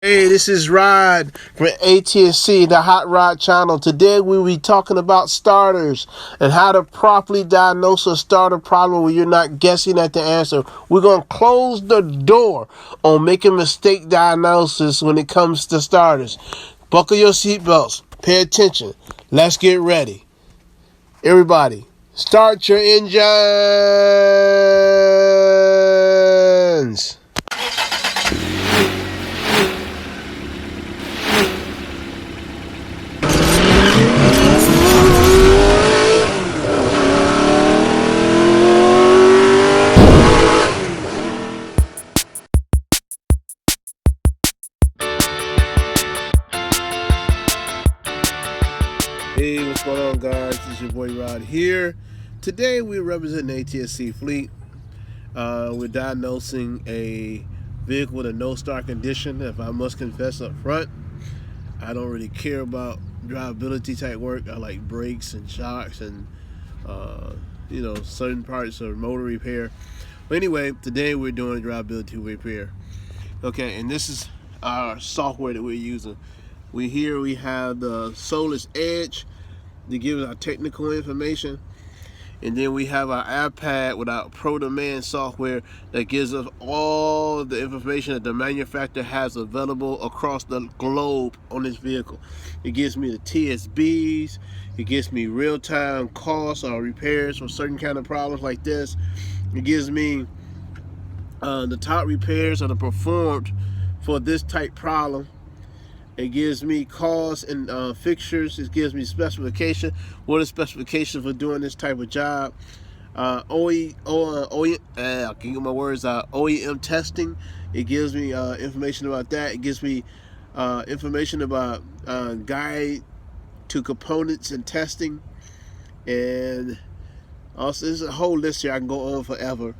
Hey, this is Rod from AT&C, the Hot Rod channel. Today we'll be talking about starters and how to properly diagnose a starter problem when you're not guessing at the answer. We're going to close the door on making mistake diagnosis when it comes to starters. Buckle your seatbelts. Pay attention. Let's get ready. Everybody, start your engines. Hey, what's going on, guys? This is your boy Rod here. Today we're representing AT&C Fleet. We're diagnosing a vehicle with a no-start condition. If I must confess up front, I don't really care about drivability type work. I like brakes and shocks and certain parts of motor repair. But anyway, today we're doing drivability repair. Okay, and this is our software that we're using. We have the Solus Edge to give us our technical information, and then we have our iPad with our ProDemand software that gives us all the information that the manufacturer has available across the globe on this vehicle. It gives me the TSBs, it gives me real-time costs or repairs for certain kind of problems like this. It gives me the top repairs that are performed for this type problem. It gives me costs and fixtures. It gives me specification. What is specification for doing this type of job? OEM testing. It gives me information about that. It gives me information about guide to components and testing. And also, there's a whole list here. I can go on forever.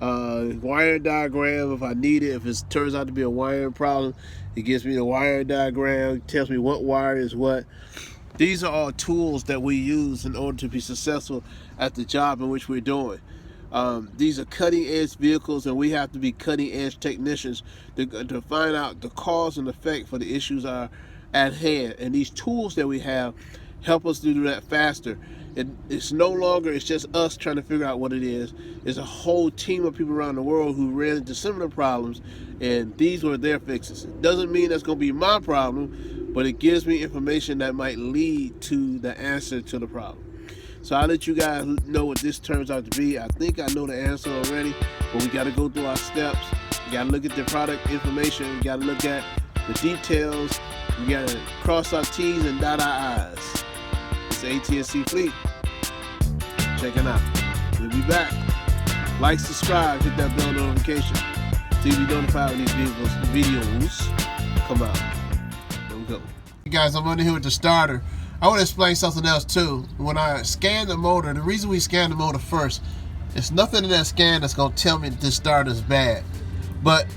Wire diagram if I need it. If it turns out to be a wiring problem, it gives me the wire diagram, tells me what wire is what. These are all tools that we use in order to be successful at the job in which we're doing. These are cutting edge vehicles, and we have to be cutting edge technicians to find out the cause and effect for the issues are at hand. And these tools that we have help us to do that faster. It's no longer it's just us trying to figure out what it is. It's a whole team of people around the world who ran into similar problems, and these were their fixes. It doesn't mean that's going to be my problem, but it gives me information that might lead to the answer to the problem. So I'll let you guys know what this turns out to be. I think I know the answer already, but we got to go through our steps. We got to look at the product information. We got to look at the details. We got to cross our T's and dot our I's. AT&C Fleet. Check it out. We'll be back. Like, subscribe, hit that bell notification so you'll be notified when these videos come out. There we go. Hey guys, I'm under here with the starter. I want to explain something else too. When I scan the motor, the reason we scan the motor first, it's nothing in that scan that's going to tell me that this starter is bad. But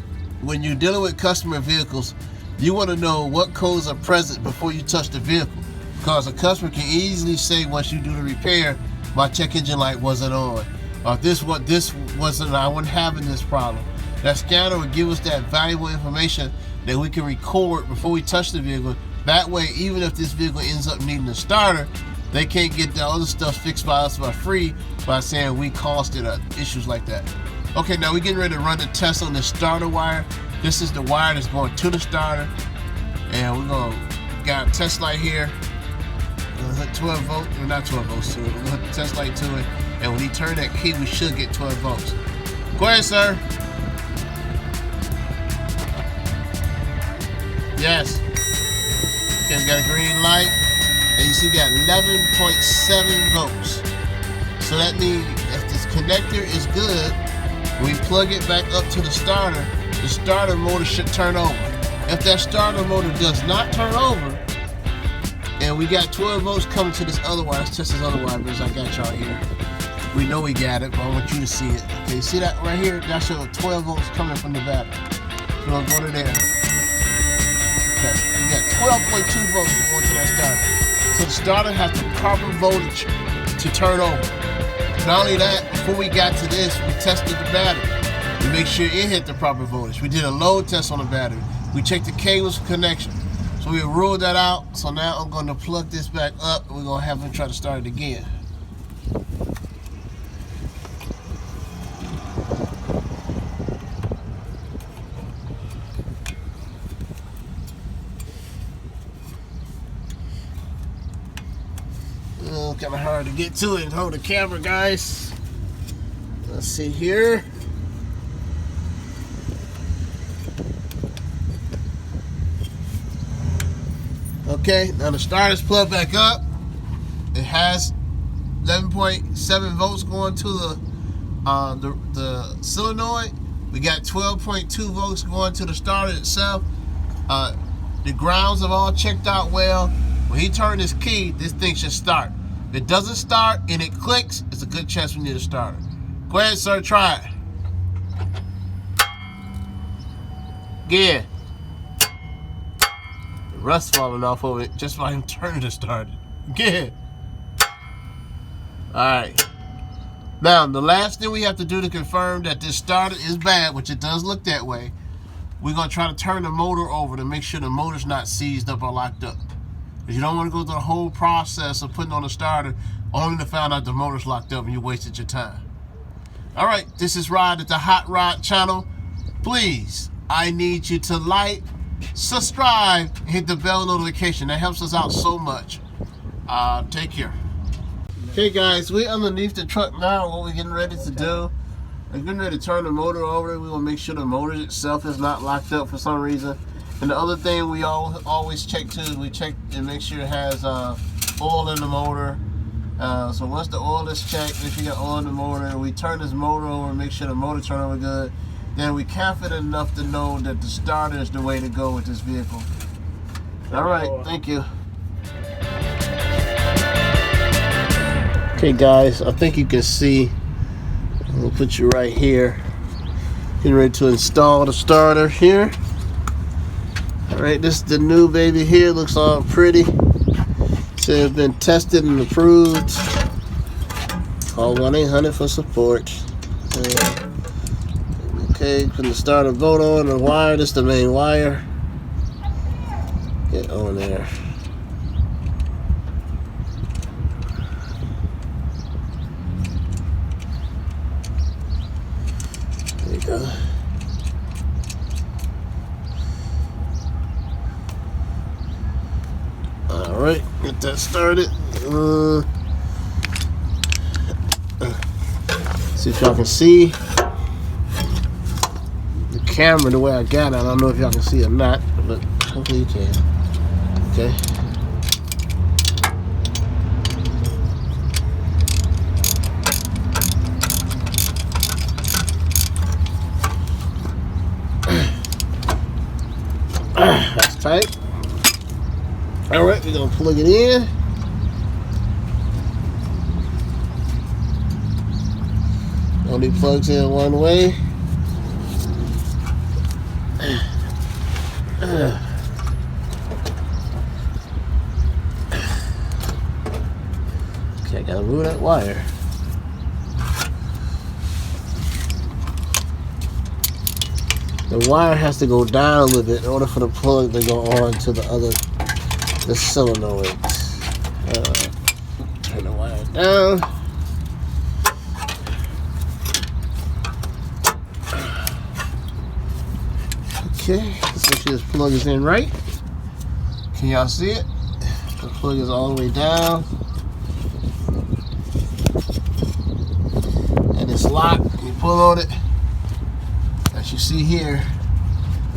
when you're dealing with customer vehicles, you want to know what codes are present before you touch the vehicle. Because a customer can easily say once you do the repair, my check engine light wasn't on, or this wasn't, I wasn't having this problem. That scanner will give us that valuable information that we can record before we touch the vehicle. That way, even if this vehicle ends up needing a starter, they can't get the other stuff fixed by us for free by saying we caused it or issues like that. Okay, now we're getting ready to run the test on the starter wire. This is the wire that's going to the starter, and we're going to got a test light here. We'll hook 12 volts, or not 12 volts to it. We'll hook the test light to it, and when he turn that key, we should get 12 volts. Go ahead, sir. Yes. Okay, we got a green light, and you see we got 11.7 volts. So that means if this connector is good, when we plug it back up to the starter motor should turn over. If that starter motor does not turn over, and we got 12 volts coming to this other wire. Let's test this other wire because I got y'all here. We know we got it, but I want you to see it. Okay, see that right here? That shows 12 volts coming from the battery. So we'll go to there. Okay, we got 12.2 volts going to that starter. So the starter has the proper voltage to turn over. Not only that, before we got to this, we tested the battery. We make sure it hit the proper voltage. We did a load test on the battery. We checked the cables connection. So we ruled that out. So now I'm going to plug this back up and we're going to have him try to start it again. Kind of hard to get to it and hold the camera, guys. Let's see here. Okay, now the starter's plugged back up. It has 11.7 volts going to the solenoid. We got 12.2 volts going to the starter itself. The grounds have all checked out well. When he turned his key, this thing should start. If it doesn't start and it clicks, it's a good chance we need a starter. Go ahead, sir, try it. Again. The rust falling off of it just by him turning it started. Again. Alright. Now, the last thing we have to do to confirm that this starter is bad, which it does look that way, we're going to try to turn the motor over to make sure the motor's not seized up or locked up. You don't want to go through the whole process of putting on a starter only to find out the motor's locked up and you wasted your time. Alright, this is Rod at the Hot Rod channel. Please, I need you to like, subscribe, and hit the bell notification. That helps us out so much. Take care. Okay guys, we're underneath the truck now. What we're getting ready to do, we're getting ready to turn the motor over. We're going to make sure the motor itself is not locked up for some reason. And the other thing we always check too is we check and make sure it has oil in the motor. So once the oil is checked, if you got oil in the motor, we turn this motor over and make sure the motor turn over good. Then we confident enough to know that the starter is the way to go with this vehicle. All right, thank you. Okay guys, I think you can see, we'll put you right here. Getting ready to install the starter here. Alright, this is the new baby here. Looks all pretty. So it's been tested and approved. Call 1-800 for support. Okay, putting the starter bolt on the wire. This is the main wire. Get on there. There you go. Alright, get that started. See if y'all can see the camera the way I got it. I don't know if y'all can see or not, but hopefully you can. Okay. That's tight. Alright, we're going to plug it in. Only plugs in one way. Okay, I gotta move that wire. The wire has to go down a little bit in order for the plug to go on to the solenoid. Turn the wire down. Okay, let's make sure this plug is in right. Can y'all see it? The plug is all the way down. And it's locked. You pull on it. As you see here,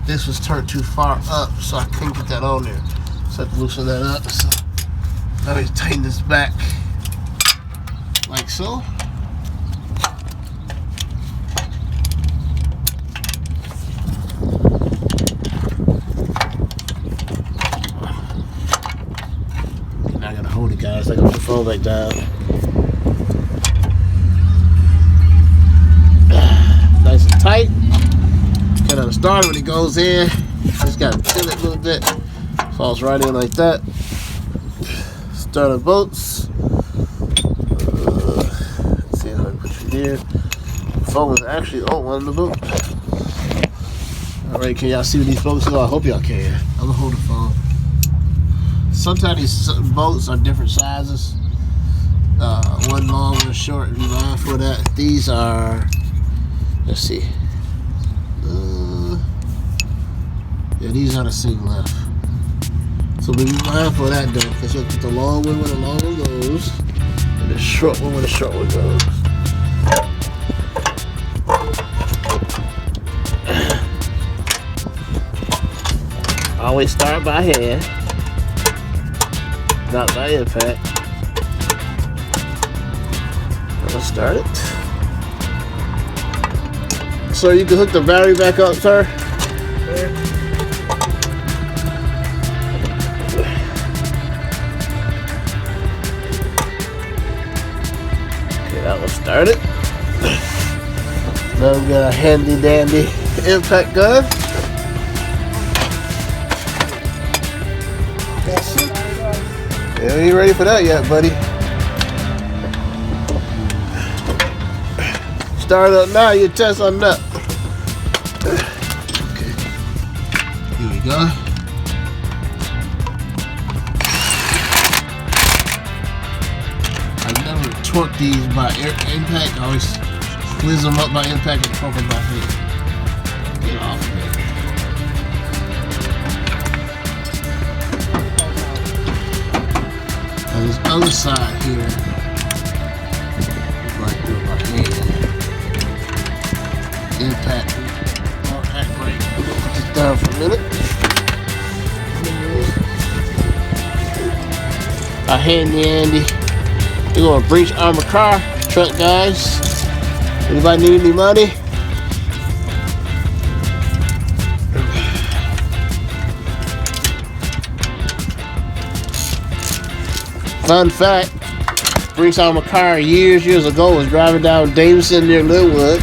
this was turned too far up, so I couldn't get that on there. So I have to loosen that up. So let me tighten this back like so. Now I gotta hold it, guys. I gotta put the phone back down. Nice and tight. Get on the starter when it goes in. Just gotta tilt it a little bit. Falls right in like that. Starter bolts. Let's see how I put you here. The phone was actually on one of the bolts. Alright, can y'all see what these bolts are? I hope y'all can. I'm gonna hold the phone. Sometimes these bolts are different sizes. One long, one short. Be mindful of that. These are, let's see. Yeah, these are the single left. So be mindful of that though, because you'll get the long one where the long one goes, and the short one where the short one goes. Always start by hand, not by impact. Let's start it. So you can hook the battery back up, sir. Okay, that was started. Now we got a handy dandy impact gun. Yeah, you ain't ready for that yet, buddy. Start up now, you test on that. Okay. Here we go. I never torque these by impact. I always squeeze them up by impact and torque them by hand. Get off of it. And this other side here, if I do it by hand, impact. Alright, great. Put this down for a minute. A handy Andy. We're going to Brinks Armored Car truck, guys. Anybody need any money? Fun fact, Brinks Armored Car years ago was driving down Davison near Linwood,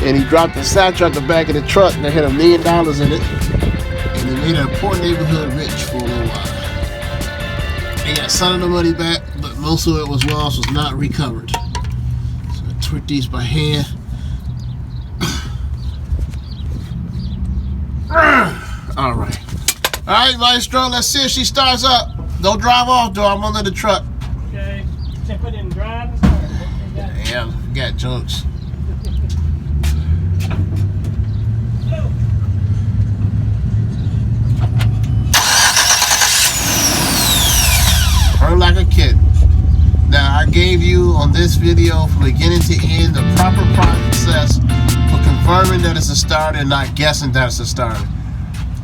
and he dropped a satchel at the back of the truck that had $1 million in it, and it made a poor neighborhood rich for a little while. They got some of the money back, but most of it was lost, was not recovered. So I torque these by hand. Alright, Maestro, let's see if she starts up. Don't drive off, though. I'm under the truck. Okay. Just put it in drive and start. Yeah, got jokes. Burn like a kid. Now, I gave you on this video from beginning to end the proper process for confirming that it's a starter and not guessing that it's a starter.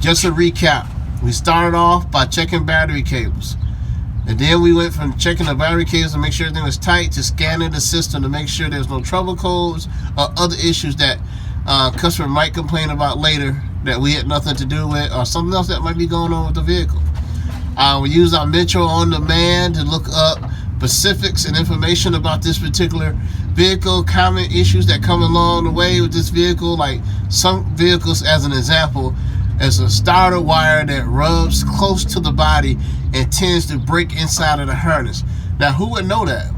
Just a recap. We started off by checking battery cables, and then we went from checking the battery cables to make sure everything was tight to scanning the system to make sure there's no trouble codes or other issues that customer might complain about later that we had nothing to do with, or something else that might be going on with the vehicle. We used our Metro on demand to look up specifics and information about this particular vehicle, common issues that come along the way with this vehicle, like some vehicles, as an example, as a starter wire that rubs close to the body and tends to break inside of the harness. Now, who would know that?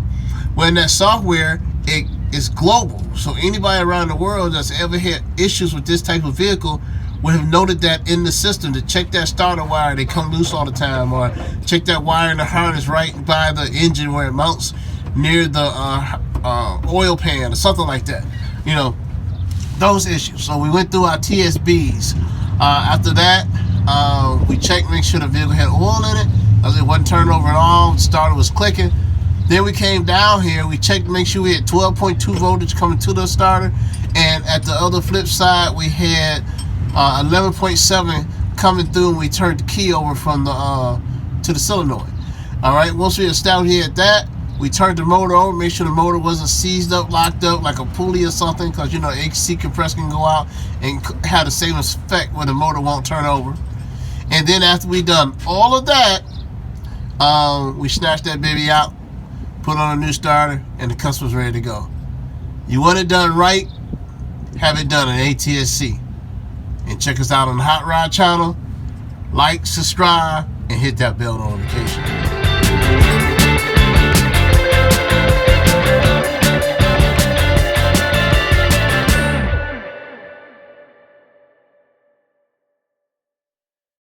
When that software, it is global, so anybody around the world that's ever had issues with this type of vehicle would have noted that in the system to check that starter wire. They come loose all the time, or check that wire in the harness right by the engine where it mounts near the oil pan or something like that. You know, those issues. So we went through our TSBs. After that, we checked, make sure the vehicle had oil in it, because it wasn't turning over at all. The starter was clicking. Then we came down here, we checked to make sure we had 12.2 voltage coming to the starter, and at the other flip side, we had 11.7 coming through, and we turned the key over from the to the solenoid. All right, once we established here at that, we turned the motor over, make sure the motor wasn't seized up, locked up like a pulley or something, because you know AC compressor can go out and have the same effect where the motor won't turn over. And then after we done all of that, we snatched that baby out, put on a new starter, and the customer's ready to go. You want it done right, have it done in ATSC. And check us out on the Hot Rod channel. Like, subscribe, and hit that bell notification.